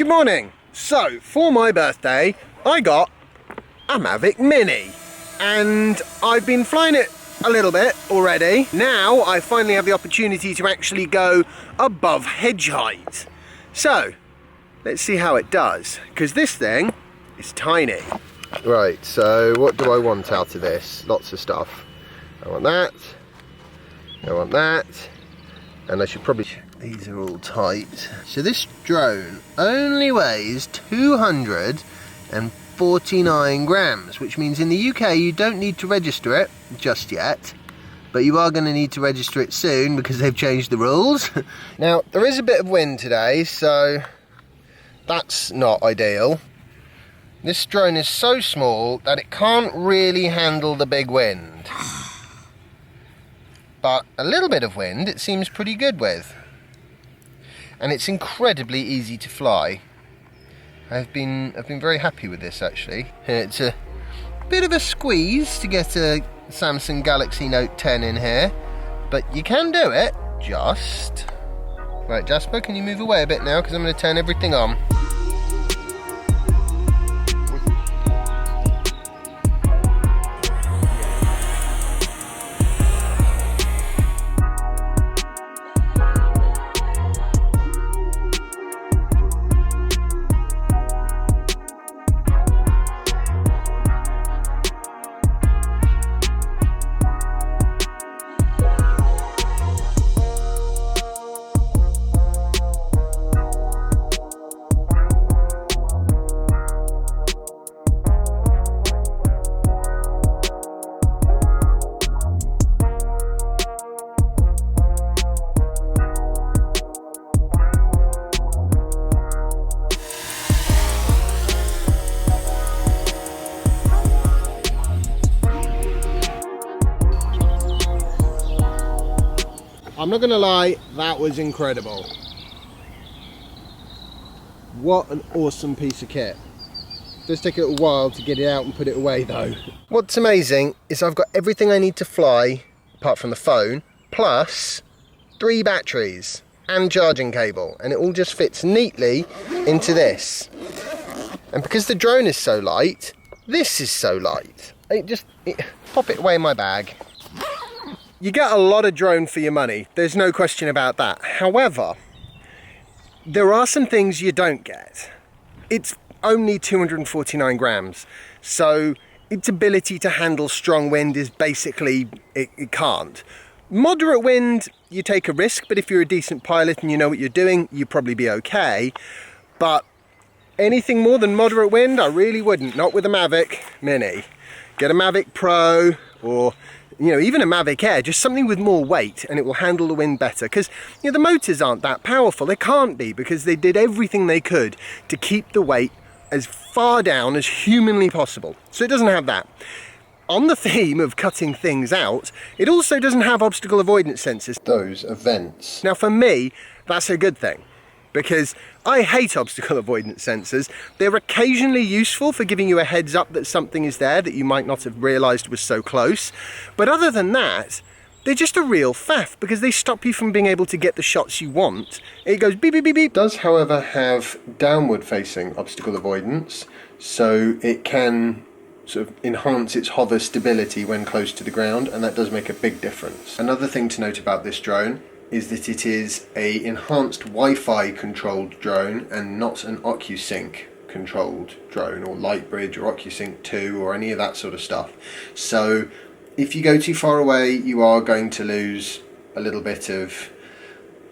Good morning. So, for my birthday, I got a Mavic Mini. And I've been flying it a little bit already. Now, I finally have the opportunity to actually go above hedge height. So, let's see how it does. Because this thing is tiny. Right, so what do I want out of this? Lots of stuff. I want that. I want that. And I should probably... These are all tight. So this drone only weighs 249 grams, which means in the UK you don't need to register it just yet, but you are going to need to register it soon because they've changed the rules. Now, there is a bit of wind today, so that's not ideal. This drone is so small that it can't really handle the big wind. But a little bit of wind it seems pretty good with. And it's incredibly easy to fly. I've been very happy with this actually. It's a bit of a squeeze to get a Samsung Galaxy Note 10 in here, but you can do it. Just right, Jasper, can you move away a bit now because I'm going to turn everything on. I'm not gonna lie, that was incredible. What an awesome piece of kit. Does take a little while to get it out and put it away though. What's amazing is I've got everything I need to fly, apart from the phone, plus 3 batteries and charging cable, and it all just fits neatly into this. And because the drone is so light, this is so light. Pop it away in my bag. You get a lot of drone for your money, there's no question about that. However, there are some things you don't get. It's only 249 grams, so its ability to handle strong wind is basically, it can't. Moderate wind, you take a risk, but if you're a decent pilot and you know what you're doing, you'd probably be okay. But anything more than moderate wind, I really wouldn't, not with a Mavic Mini. Get a Mavic Pro, or even a Mavic Air, just something with more weight, and it will handle the wind better. Because the motors aren't that powerful. They can't be, because they did everything they could to keep the weight as far down as humanly possible. So it doesn't have that. On the theme of cutting things out, it also doesn't have obstacle avoidance sensors. Those are vents. Now for me, that's a good thing, because I hate obstacle avoidance sensors. They're occasionally useful for giving you a heads up that something is there that you might not have realised was so close. But other than that, they're just a real faff because they stop you from being able to get the shots you want. It goes beep, beep, beep, beep. It does, however, have downward facing obstacle avoidance, so it can sort of enhance its hover stability when close to the ground, and that does make a big difference. Another thing to note about this drone is that it is a enhanced Wi-Fi controlled drone and not an OcuSync controlled drone, or Lightbridge or OcuSync 2 or any of that sort of stuff. So if you go too far away, you are going to lose a little bit of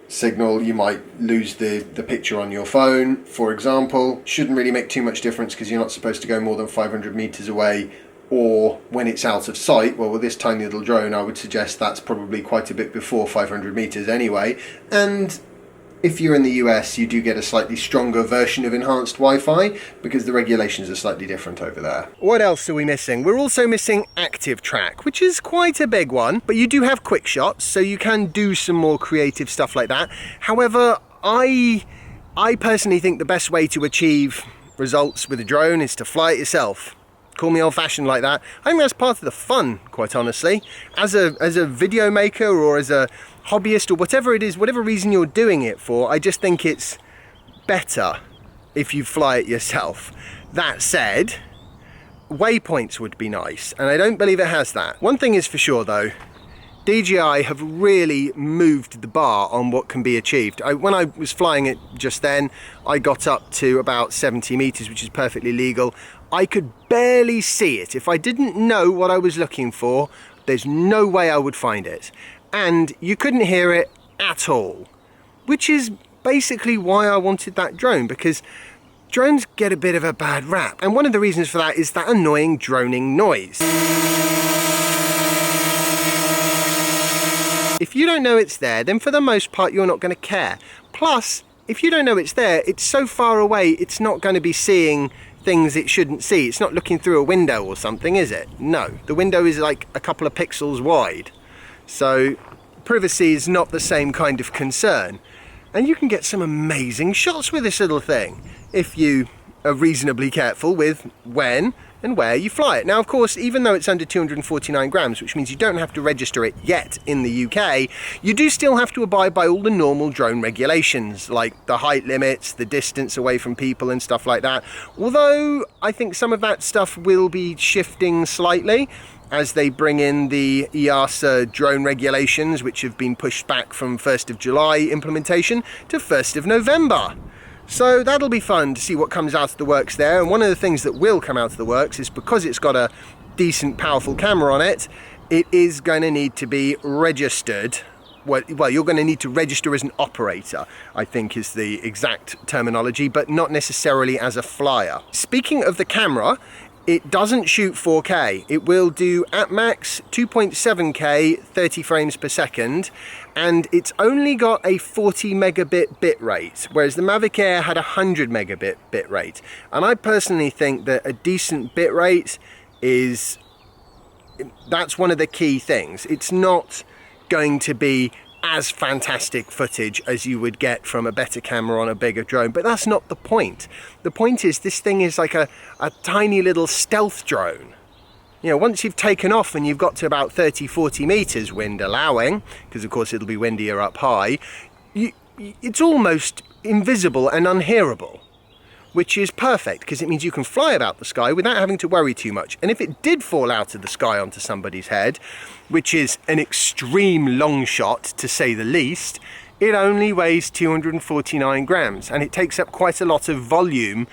signal. You might lose the picture on your phone, for example. Shouldn't really make too much difference because you're not supposed to go more than 500 meters away, or when it's out of sight. Well, with this tiny little drone, I would suggest that's probably quite a bit before 500 meters anyway. And if you're in the US, you do get a slightly stronger version of enhanced Wi-Fi because the regulations are slightly different over there. What else are we missing? We're also missing active track, which is quite a big one, but you do have quick shots, so you can do some more creative stuff like that. However, I personally think the best way to achieve results with a drone is to fly it yourself. Call me old-fashioned like that. I think that's part of the fun, quite honestly. As a video maker or as a hobbyist or whatever it is, whatever reason you're doing it for, I just think it's better if you fly it yourself. That said, waypoints would be nice, and I don't believe it has that. One thing is for sure though, DJI have really moved the bar on what can be achieved. When I was flying it just then, I got up to about 70 meters, which is perfectly legal. I could barely see it. If I didn't know what I was looking for, there's no way I would find it. And you couldn't hear it at all, which is basically why I wanted that drone, because drones get a bit of a bad rap. And one of the reasons for that is that annoying droning noise. If you don't know it's there, then for the most part you're not going to care. Plus, if you don't know it's there, it's so far away it's not going to be seeing things it shouldn't see. It's not looking through a window or something, is it? No, the window is like a couple of pixels wide. So privacy is not the same kind of concern. And you can get some amazing shots with this little thing if you are reasonably careful with when and where you fly it. Now, of course, even though it's under 249 grams, which means you don't have to register it yet in the UK, you do still have to abide by all the normal drone regulations, like the height limits, the distance away from people and stuff like that. Although I think some of that stuff will be shifting slightly as they bring in the EASA drone regulations, which have been pushed back from 1st of July implementation to 1st of November. So that'll be fun to see what comes out of the works there. And one of the things that will come out of the works is because it's got a decent, powerful camera on it, it is going to need to be registered. Well, you're going to need to register as an operator, I think is the exact terminology, but not necessarily as a flyer. Speaking of the camera, it doesn't shoot 4K. It will do at max 2.7K 30 frames per second, and it's only got a 40 megabit bit rate, whereas the Mavic Air had a 100 megabit bit rate. And I personally think that a decent bit rate that's one of the key things. It's not going to be as fantastic footage as you would get from a better camera on a bigger drone, but that's not the point. The point is this thing is like a tiny little stealth drone. You know, once you've taken off and you've got to about 30-40 meters, wind allowing, because of course it'll be windier up high, it's almost invisible and unhearable, which is perfect because it means you can fly about the sky without having to worry too much. And if it did fall out of the sky onto somebody's head, which is an extreme long shot to say the least, it only weighs 249 grams and it takes up quite a lot of volume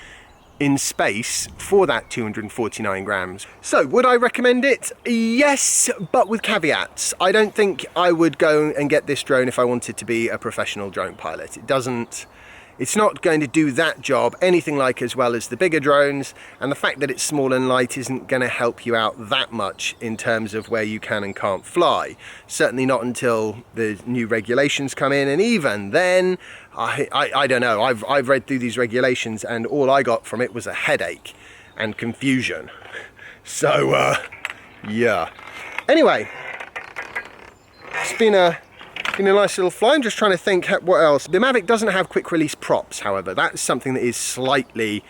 in space for that 249 grams. So would I recommend it? Yes, but with caveats. I don't think I would go and get this drone if I wanted to be a professional drone pilot. It's not going to do that job anything like as well as the bigger drones, and the fact that it's small and light isn't going to help you out that much in terms of where you can and can't fly. Certainly not until the new regulations come in, and even then, I don't know. I've read through these regulations and all I got from it was a headache and confusion. So, yeah. Anyway, it's been a nice little fly. I'm just trying to think what else. The Mavic doesn't have quick release props, however. That's something that is slightly,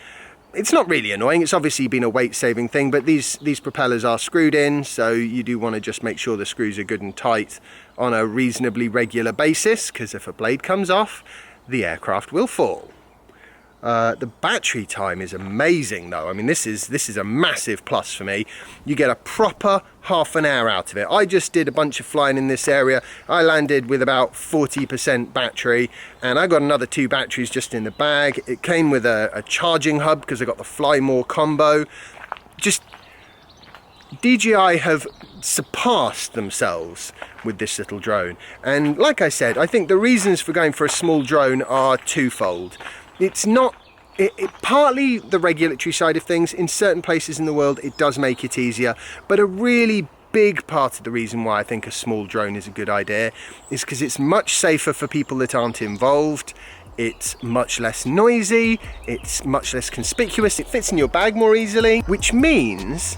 it's not really annoying. It's obviously been a weight saving thing, but these propellers are screwed in, so you do want to just make sure the screws are good and tight on a reasonably regular basis, because if a blade comes off, the aircraft will fall. The battery time is amazing though. I mean, this is a massive plus for me. You get a proper half an hour out of it. I just did a bunch of flying in this area. I landed with about 40% battery, and I got another 2 batteries just in the bag. It came with a charging hub because I got the Fly More combo. Just DJI have surpassed themselves with this little drone. And like I said, I think the reasons for going for a small drone are twofold. It's not partly the regulatory side of things. In certain places in the world it does make it easier, but a really big part of the reason why I think a small drone is a good idea is because it's much safer for people that aren't involved. It's much less noisy, it's much less conspicuous, it fits in your bag more easily, which means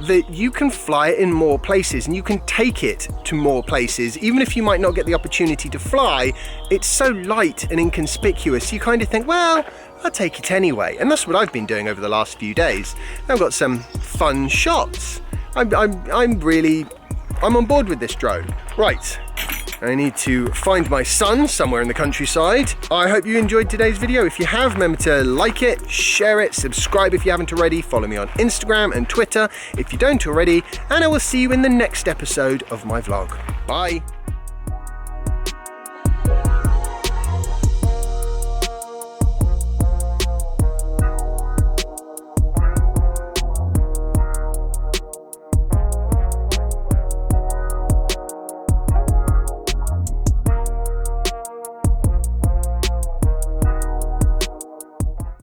that you can fly it in more places and you can take it to more places. Even if you might not get the opportunity to fly, it's so light and inconspicuous, you kind of think, well, I'll take it anyway. And that's what I've been doing over the last few days. I've got some fun shots. I'm on board with this drone. Right, I need to find my son somewhere in the countryside. I hope you enjoyed today's video. If you have, remember to like it, share it, subscribe if you haven't already, follow me on Instagram and Twitter if you don't already, and I will see you in the next episode of my vlog. Bye.